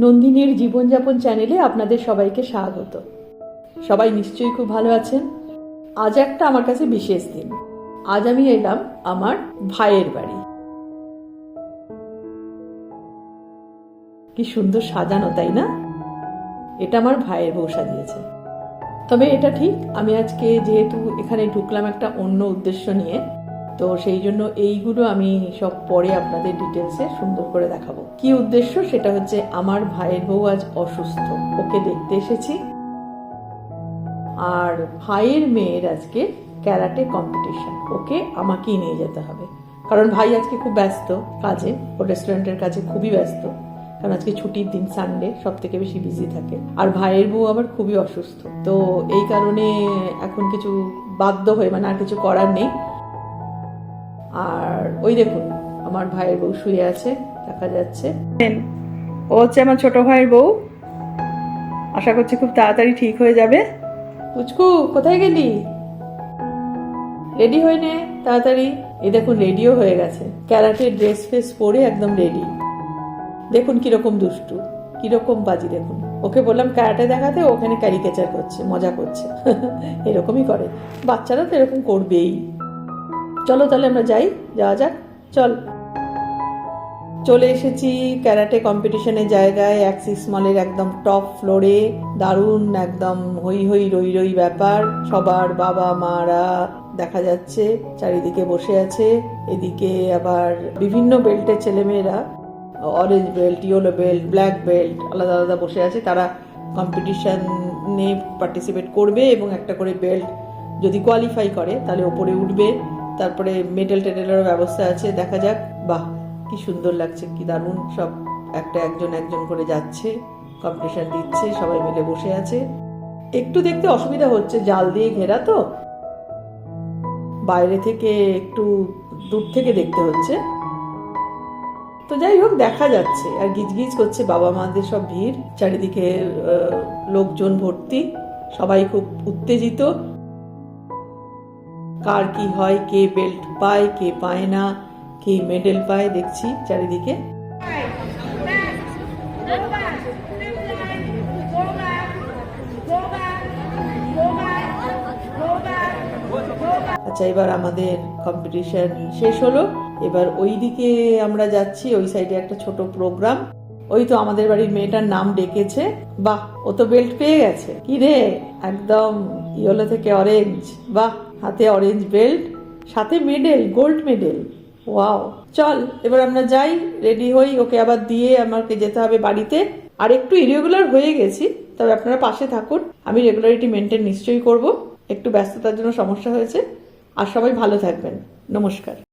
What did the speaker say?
নন্দিনীর জীবনযাপন চ্যানেলে আপনাদের সবাইকে স্বাগত। সবাই নিশ্চয়ই খুব ভালো আছেন। আজ একটা আমার কাছে বিশেষ দিন। আজ আমি এলাম আমার ভাইয়ের বাড়ি। কি সুন্দর সাজানো, তাই না? এটা আমার ভাইয়ের বউ সাজিয়েছে। তবে এটা ঠিক, আমি আজকে যেহেতু এখানে ঢুকলাম একটা অন্য উদ্দেশ্য নিয়ে, তো সেই জন্য এইগুলো আমি সব পরে আপনাদের ডিটেলসে সুন্দর করে দেখাবো। কি উদ্দেশ্য সেটা হচ্ছে, আমার ভাইয়ের বউ আজ অসুস্থ, ওকে দেখতে এসেছি। আর ভাইয়ের মেয়ের আজকে ক্যারাটে কম্পিটিশন, ওকে আমাকেই নিয়ে যেতে হবে, কারণ ভাই আজকে খুব ব্যস্ত কাজে, ও রেস্টুরেন্টের কাজে খুবই ব্যস্ত, কারণ আজকে ছুটির দিন, সানডে সব থেকে বেশি বিজি থাকে। আর ভাইয়ের বউ আবার খুবই অসুস্থ, তো এই কারণে এখন কিছু বাধ্য হয়ে, মানে আর কিছু করার নেই। আর ওই দেখুন আমার ভাইয়ের বউ শুয়ে আছে, দেখা যাচ্ছে। ও হচ্ছে আমার ছোট ভাইয়ের বউ। আশা করছি খুব তাড়াতাড়ি ঠিক হয়ে যাবে। পুচকু, কোথায় গেলি? রেডি হয়ে নে তাড়াতাড়ি। এই দেখুন রেডিও হয়ে গেছে, ক্যারাটে ড্রেস ফ্রেস পরে একদম রেডি। দেখুন কিরকম দুষ্টু, কিরকম বাজি। দেখুন, ওকে বললাম ক্যারাটে দেখাতে, ওখানে ক্যারিকেচার করছে, মজা করছে। এরকমই করে বাচ্চারা, তো এরকম করবেই। চলো তাহলে আমরা যাই, যাওয়া যাক, চল। চলে এসেছি ক্যারাটে কম্পিটিশনের জায়গায়, অ্যাক্সিস মলের একদম টপ ফ্লোরে। দারুণ, একদম হই হই রই রই ব্যাপার। সবার বাবা মারা দেখা যাচ্ছে, চারিদিকে বসে আছে। এদিকে আবার বিভিন্ন বেল্টের ছেলেমেয়েরা, orange belt, yellow belt, black belt, আলাদা আলাদা বসে আছে। তারা কম্পিটিশনে পার্টিসিপেট করবে এবং একটা করে বেল্ট যদি কোয়ালিফাই করে তাহলে ওপরে উঠবে। তারপরে মেডেল টেডেলেরও ব্যবস্থা আছে। দেখা যাক। বাহ, কি সুন্দর লাগছে, কি দারুণ। সব একজন একজন করে যাচ্ছে, কম্পিটিশন দিচ্ছে, সবাই মিলে বসে আছে। একটু দেখতে অসুবিধা হচ্ছে, জাল দিয়ে ঘেরা তো, বাইরে থেকে একটু দূর থেকে দেখতে হচ্ছে। তো যাই হোক, দেখা যাচ্ছে। আর গিজগিজ করছে বাবা মাদের সব ভিড়, চারিদিকে লোকজন ভর্তি, সবাই খুব উত্তেজিত। কার কি হয়, কে বেল্ট পায়, কে পায় না, কে মেডেল পায়, দেখছি চারিদিকে। আচ্ছা, এবার আমাদের কম্পিটিশন শেষ হলো। এবার ওই দিকে আমরা যাচ্ছি, ওই সাইডে একটা ছোট প্রোগ্রাম। ওই তো আমাদের বাড়ির মেয়েটার নাম ডেকেছে। বাহ, ও তো বেল্ট পেয়ে গেছে। কি রে, একদম ইয়েলো থেকে অরেঞ্জ। বাহ, হাতে অরেঞ্জ বেল্ট, সাথে মেডেল, গোল্ড মেডেল। ওয়াও। চল এবার আমরা যাই, রেডি হই, ওকে আবার দিয়ে আমাকে যেতে হবে বাড়িতে। আর একটু ইরেগুলার হয়ে গেছি, তবে আপনারা পাশে থাকুন, আমি রেগুলারিটি মেনটেন নিশ্চয়ই করব। একটু ব্যস্ততার জন্য সমস্যা হয়েছে। আর সবাই ভালো থাকবেন। নমস্কার।